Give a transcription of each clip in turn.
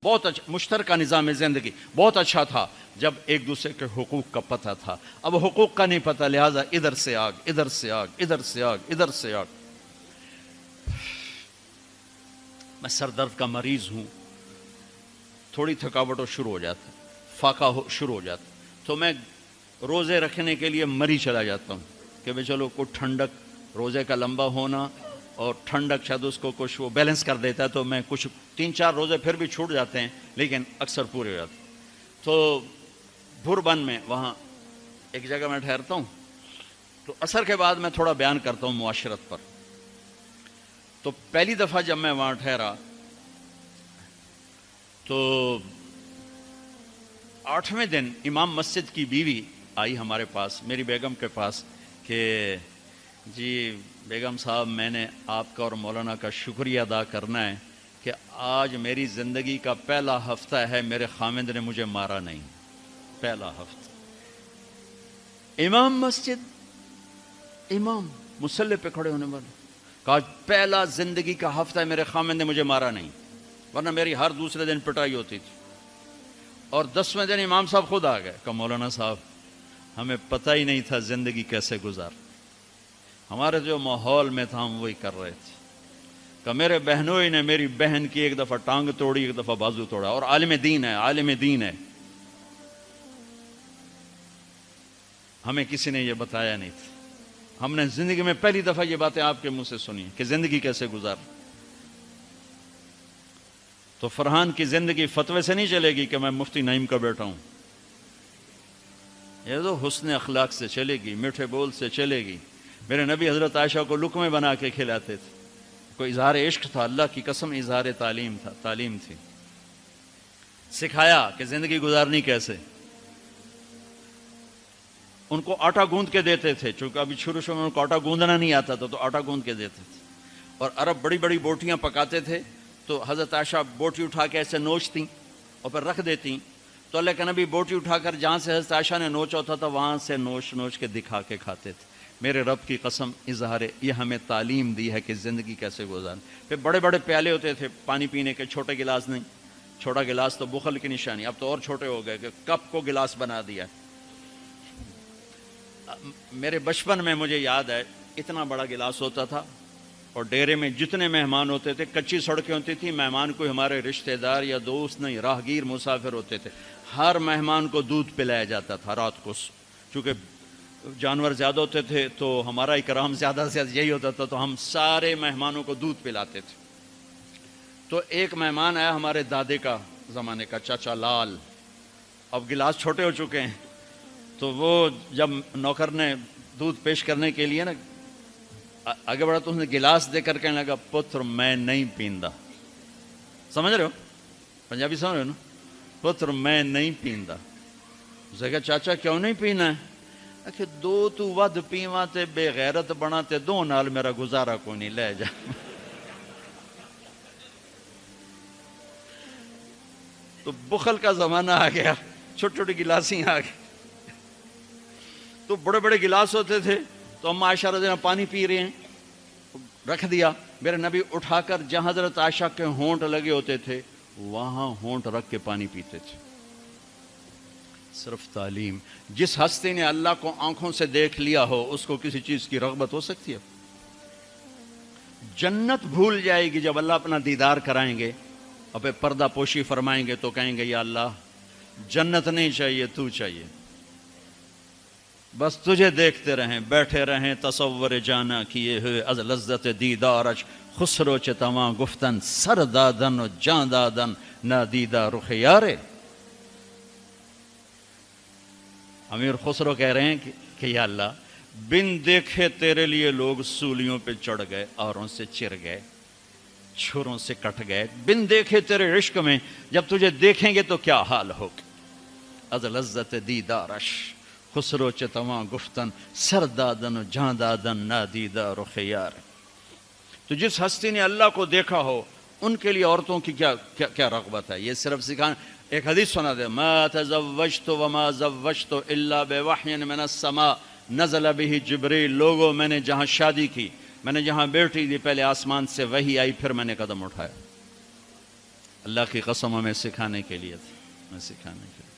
بہت اچھا مشترکہ نظام زندگی بہت اچھا تھا جب ایک دوسرے کے حقوق کا پتہ تھا. اب حقوق کا نہیں پتہ، لہٰذا ادھر سے آگ ادھر سے آگ ادھر سے آگ ادھر سے آگ. میں سر درد کا مریض ہوں، تھوڑی تھکاوٹ شروع ہو جاتا، فاقہ شروع ہو جاتا، تو میں روزے رکھنے کے لیے مری چلا جاتا ہوں کہ بھائی چلو کوئی ٹھنڈک، روزے کا لمبا ہونا اور ٹھنڈک شاید اس کو کچھ وہ بیلنس کر دیتا ہے. تو میں کچھ 3-4 روزے پھر بھی چھوٹ جاتے ہیں لیکن اکثر پورے ہو جاتے ہیں. تو بھربن میں وہاں ایک جگہ میں ٹھہرتا ہوں، تو عصر کے بعد میں تھوڑا بیان کرتا ہوں معاشرت پر. تو پہلی دفعہ جب میں وہاں ٹھہرا تو 8ویں دن امام مسجد کی بیوی آئی ہمارے پاس، میری بیگم کے پاس، کہ جی بیگم صاحب میں نے آپ کا اور مولانا کا شکریہ ادا کرنا ہے کہ آج میری زندگی کا پہلا ہفتہ ہے میرے خامند نے مجھے مارا نہیں. پہلا ہفتہ امام مسجد، امام مصلی پہ کھڑے ہونے والے، کہا پہلا زندگی کا ہفتہ ہے میرے خامند نے مجھے مارا نہیں، ورنہ میری ہر دوسرے دن پٹائی ہوتی تھی. اور 10ویں دن امام صاحب خود آ گئے کہ مولانا صاحب ہمیں پتہ ہی نہیں تھا زندگی کیسے گزار، ہمارے جو ماحول میں تھا ہم وہی کر رہے تھے. کہ میرے بہنوئی نے میری بہن کی ایک دفعہ ٹانگ توڑی، ایک دفعہ بازو توڑا، اور عالم دین ہے، عالم دین ہے. ہمیں کسی نے یہ بتایا نہیں تھا، ہم نے زندگی میں پہلی دفعہ یہ باتیں آپ کے منہ سے سنی کہ زندگی کیسے گزار. تو فرحان کی زندگی فتوے سے نہیں چلے گی کہ میں مفتی نعیم کا بیٹا ہوں، یہ تو حسن اخلاق سے چلے گی، میٹھے بول سے چلے گی. میرے نبی حضرت عائشہ کو لقمے بنا کے کھلاتے تھے، کوئی اظہار عشق تھا، اللہ کی قسم اظہار تعلیم تھا، تعلیم تھی. سکھایا کہ زندگی گزارنی کیسے. ان کو آٹا گوندھ کے دیتے تھے، چونکہ ابھی شروع میں ان کو آٹا گوندنا نہیں آتا تھا تو آٹا گوندھ کے دیتے تھے. اور عرب بڑی بڑی بوٹیاں پکاتے تھے تو حضرت عائشہ بوٹی اٹھا کے ایسے نوچتیں اور پھر رکھ دیتیں. تو اللہ کے نبی بوٹی اٹھا کر جہاں سے حضرت عائشہ نے نوچا ہوتا تھا وہاں سے نوچ نوچ کے دکھا کے کھاتے تھے. میرے رب کی قسم اظہار یہ ہمیں تعلیم دی ہے کہ زندگی کیسے گزاریں. پھر بڑے بڑے پیالے ہوتے تھے پانی پینے کے، چھوٹے گلاس نہیں، چھوٹا گلاس تو بخل کی نشانی، اب تو اور چھوٹے ہو گئے کہ کپ کو گلاس بنا دیا. میرے بچپن میں مجھے یاد ہے اتنا بڑا گلاس ہوتا تھا، اور ڈیرے میں جتنے مہمان ہوتے تھے، کچی سڑکیں ہوتی تھی، مہمان کوئی ہمارے رشتہ دار یا دوست نہیں، راہگیر مسافر ہوتے تھے، ہر مہمان کو دودھ پلایا جاتا تھا رات کو. چونکہ جانور زیادہ ہوتے تھے تو ہمارا اکرام زیادہ سے زیادہ یہی ہوتا تھا، تو ہم سارے مہمانوں کو دودھ پلاتے تھے. تو ایک مہمان آیا ہمارے دادے کا زمانے کا، چاچا لال. اب گلاس چھوٹے ہو چکے ہیں، تو وہ جب نوکر نے دودھ پیش کرنے کے لیے نا آگے بڑھا تو اس نے گلاس دے کر کہنے لگا پتر میں نہیں پیندا. سمجھ رہے ہو پنجابی سمجھ رہے ہو نا؟ پتر میں نہیں پیندا. اس نے کہا چاچا کیوں نہیں پینا ہے؟ کہ دو تو ود پیواں تے بے غیرت بنا تے دو نال میرا گزارا کوئی نہیں، لے جا. تو بخل کا زمانہ آ گیا، چھوٹی چھوٹی گلاسیں آ گئی. تو بڑے بڑے گلاس ہوتے تھے تو ہم عائشہ رضی اللہ عنہا پانی پی رہے ہیں، رکھ دیا. میرے نبی اٹھا کر جہاں حضرت عائشہ کے ہونٹ لگے ہوتے تھے وہاں ہونٹ رکھ کے پانی پیتے تھے. صرف تعلیم. جس ہستی نے اللہ کو آنکھوں سے دیکھ لیا ہو اس کو کسی چیز کی رغبت ہو سکتی ہے؟ جنت بھول جائے گی جب اللہ اپنا دیدار کرائیں گے، اب پردہ پوشی فرمائیں گے تو کہیں گے یا اللہ جنت نہیں چاہیے، تو چاہیے، بس تجھے دیکھتے رہیں، بیٹھے رہیں تصور جانا کیے ہوئے از لذت دیدارش، خسرو چتواں گفتن سر دادن و جان دادن نادیدہ رخ یارے. امیر خسرو کہہ رہے ہیں کہ یا اللہ بن دیکھے تیرے لیے لوگ سولیوں پہ چڑھ گئے، اوروں سے چر گئے، چھروں سے کٹ گئے. بن دیکھے تیرے عشق میں جب تجھے دیکھیں گے تو کیا حال ہوگا. از لذت دیدارش خسرو چتواں گفتن سر دادن و جان دادن نادیدہ رخ یار. تو جس ہستی نے اللہ کو دیکھا ہو ان کے لیے عورتوں کی کیا رغبت ہے. یہ صرف سکھانا. ایک حدیث سنا دے، ما تزوجت وما زوجت الا بوحی من السماء نزل به جبریل. لوگوں میں نے جہاں شادی کی، میں نے جہاں بیٹی دی، پہلے آسمان سے وحی آئی پھر میں نے قدم اٹھایا. اللہ کی قسم ہمیں سکھانے کے لیے تھا، ہمیں سکھانے کے لیے۔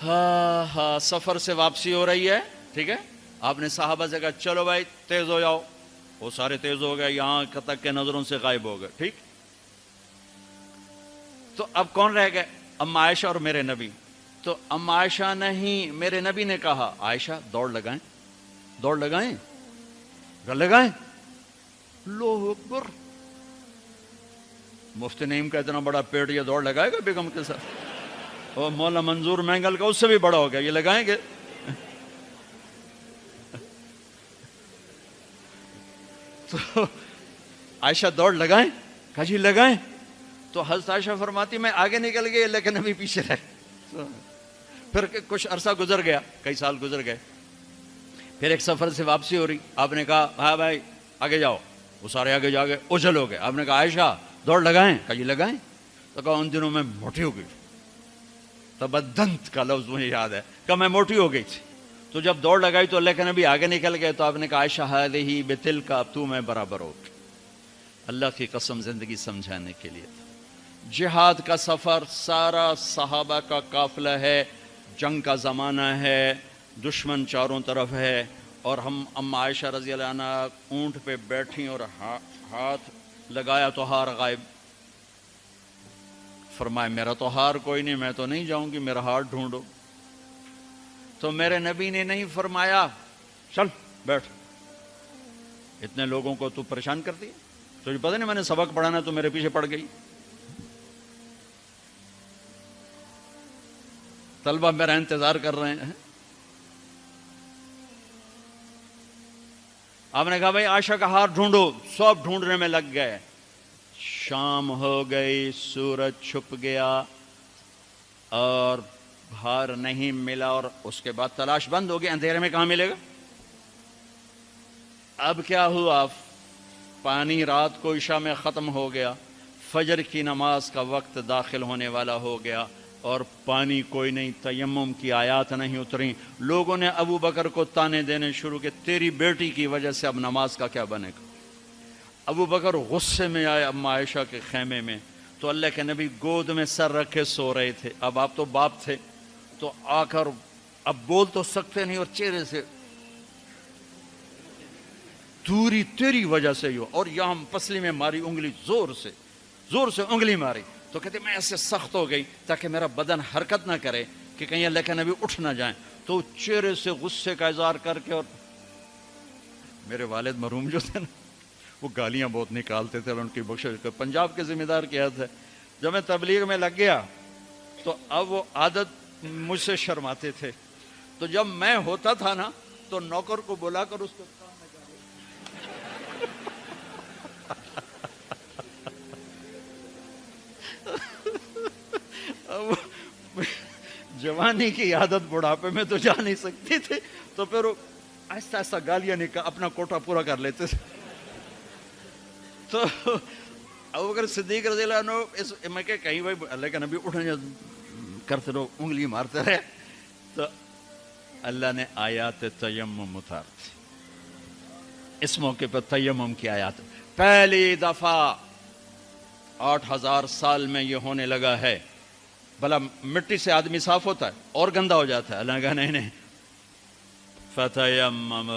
ہاں سفر سے واپسی ہو رہی ہے، ٹھیک ہے، آپ نے صحابہ سے کہا چلو بھائی تیز ہو جاؤ، وہ سارے تیز ہو گئے، یہاں تک کے نظروں سے غائب ہو گئے، ٹھیک۔ تو اب کون رہ گئے؟ اما عائشہ اور میرے نبی۔ تو اما عائشہ نہیں، میرے نبی نے کہا عائشہ دوڑ لگائیں، دوڑ لگائیں، لگائیں۔ اللہ اکبر، مفتی نعیم کا اتنا بڑا پیٹ، یہ دوڑ لگائے گا بیگم کے ساتھ؟ اور مولا منظور مینگل کا اس سے بھی بڑا ہو گیا، یہ لگائیں گے؟ تو عائشہ دوڑ لگائیں، کہا جی لگائیں۔ تو حضرت عائشہ فرماتی میں آگے نکل گئی لیکن نبی پیچھے رہے۔ پھر کچھ عرصہ گزر گیا، کئی سال گزر گئے، پھر ایک سفر سے واپسی ہو رہی، آپ نے کہا ہاں بھائی آگے جاؤ، وہ سارے آگے جا گئے، اجل ہو گئے۔ آپ نے کہا عائشہ دوڑ لگائیں، کہا جی لگائیں۔ تو کہا ان دنوں میں موٹی ہو گئی، تبدنت کا لفظ مجھے یاد ہے، کہ میں موٹی ہو گئی تھی۔ تو جب دوڑ لگائی تو اللہ کے نبی آگے نکل گئے، تو آپ نے کہا عائشہ ہذہ بتلک، اب تو میں برابر ہو گئی۔ اللہ کی قسم زندگی سمجھانے کے لیے تھا۔ جہاد کا سفر سارا صحابہ کا قافلہ ہے، جنگ کا زمانہ ہے، دشمن چاروں طرف ہے، اور ہم اما عائشہ رضی اللہ عنہ اونٹ پہ بیٹھی اور ہاتھ لگایا تو ہار غائب۔ فرمایا میرا تو ہار کوئی نہیں، میں تو نہیں جاؤں گی، میرا ہار ڈھونڈو۔ تو میرے نبی نے نہیں فرمایا چل بیٹھ، اتنے لوگوں کو تو پریشان کرتی ہے، تجھے پتہ نہیں میں نے سبق پڑھانا تو میرے پیچھے پڑ گئی۔ طلبہ میرا انتظار کر رہے ہیں۔ آپ نے کہا بھائی عائشہ کا ہار ڈھونڈو، سب ڈھونڈنے میں لگ گئے۔ شام ہو گئی، سورج چھپ گیا اور ہار نہیں ملا، اور اس کے بعد تلاش بند ہو گئی، اندھیرے میں کہاں ملے گا؟ اب کیا ہوا؟ پانی رات کو عشاء میں ختم ہو گیا، فجر کی نماز کا وقت داخل ہونے والا ہو گیا، اور پانی کوئی نہیں، تیمم کی آیات نہیں اتریں۔ لوگوں نے ابو بکر کو تانے دینے شروع کہ تیری بیٹی کی وجہ سے اب نماز کا کیا بنے گا۔ ابو بکر غصے میں آئے اما عائشہ کے خیمے میں، تو اللہ کے نبی گود میں سر رکھے سو رہے تھے۔ اب آپ تو باپ تھے، تو آ کر اب بول تو سکتے نہیں، اور چہرے سے دوری تیری وجہ سے ہی ہو، اور یہاں پسلی میں ماری انگلی، زور سے انگلی ماری۔ تو کہتے میں ایسے سخت ہو گئی تاکہ میرا بدن حرکت نہ کرے کہ کہیں اللہ کے نبی اٹھ نہ جائیں۔ تو چہرے سے غصے کا اظہار کر کے، اور میرے والد مرحوم جو تھے نا، وہ گالیاں بہت نکالتے تھے، اور ان کی بخشش کو پنجاب کے ذمہ دار کیا تھا۔ جب میں تبلیغ میں لگ گیا تو اب وہ عادت مجھ سے شرماتے تھے، تو جب میں ہوتا تھا نا تو نوکر کو بلا کر اس کو جوانی کی عادت بڑھاپے میں تو جا نہیں سکتی تھی، تو پھر وہ آہستہ آہستہ گالیاں نکال اپنا کوٹا پورا کر لیتے تھے۔ تو ابوبکر صدیق رضی اللہ عنہ میں کہ کہیں بھائی اللہ کے نبی اٹھنے کرتے رہو، انگلی مارتے رہے، تو اللہ نے آیات تیمم اتار دی۔ اس موقع پر تیمم کی آیات پہلی دفعہ 8000 سال میں یہ ہونے لگا ہے۔ بھلا مٹی سے آدمی صاف ہوتا ہے اور گندا ہو جاتا ہے؟ اللہ نے کہا نہیں نہیں، فتیمم،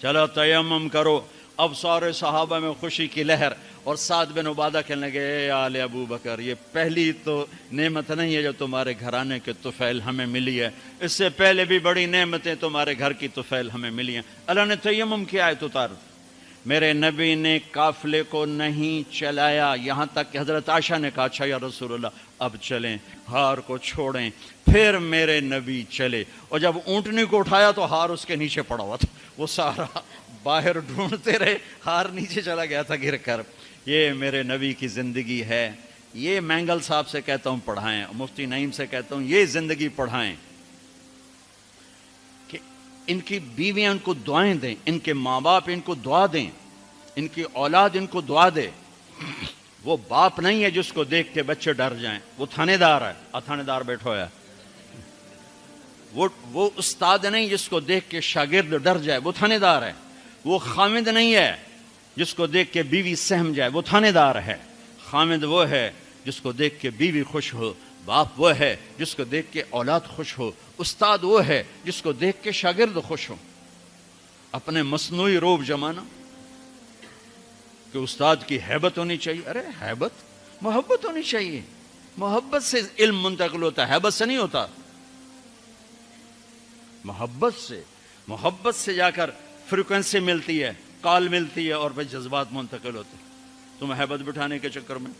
چلو تیمم کرو۔ اب سارے صحابہ میں خوشی کی لہر، اور سعد بن عبادہ کہنے لگے اے آل ابو بکر، یہ پہلی تو نعمت نہیں ہے جو تمہارے گھرانے کے طفیل ہمیں ملی ہے، اس سے پہلے بھی بڑی نعمتیں تمہارے گھر کی طفیل ہمیں ملی ہیں۔ اللہ نے تیمم کی آیت اتار دی۔ میرے نبی نے قافلے کو نہیں چلایا، یہاں تک کہ حضرت عائشہ نے کہا اچھا یا رسول اللہ اب چلیں، ہار کو چھوڑیں۔ پھر میرے نبی چلے، اور جب اونٹنی کو اٹھایا تو ہار اس کے نیچے پڑا ہوا تھا، وہ سارا باہر ڈھونڈتے رہے، ہار نیچے چلا گیا تھا گر کر۔ یہ میرے نبی کی زندگی ہے، یہ مینگل صاحب سے کہتا ہوں پڑھائیں، مفتی نعیم سے کہتا ہوں یہ زندگی پڑھائیں، کہ ان کی بیویاں ان کو دعائیں دیں، ان کے ماں باپ ان کو دعا دیں، ان کی اولاد ان کو دعا دے۔ وہ باپ نہیں ہے جس کو دیکھ کے بچے ڈر جائیں، وہ تھانے دار ہے، تھانے دار بیٹھو ہے۔ وہ استاد نہیں جس کو دیکھ کے شاگرد ڈر جائے، وہ تھانے دار ہے۔ وہ خامد نہیں ہے جس کو دیکھ کے بیوی سہم جائے وہ تھانے دار ہے، خامد وہ ہے جس کو دیکھ کے بیوی خوش ہو، باپ وہ ہے جس کو دیکھ کے اولاد خوش ہو، استاد وہ ہے جس کو دیکھ کے شاگرد خوش ہو۔ اپنے مصنوعی روب جمانا کہ استاد کی ہیبت ہونی چاہیے، ارے ہیبت، محبت ہونی چاہیے، محبت سے علم منتقل ہوتا ہے، ہیبت سے نہیں ہوتا، محبت سے جا کر فریکوینسی ملتی ہے، کال ملتی ہے اور پھر جذبات منتقل ہوتے ہیں۔ تم ہیبت بٹھانے کے چکر میں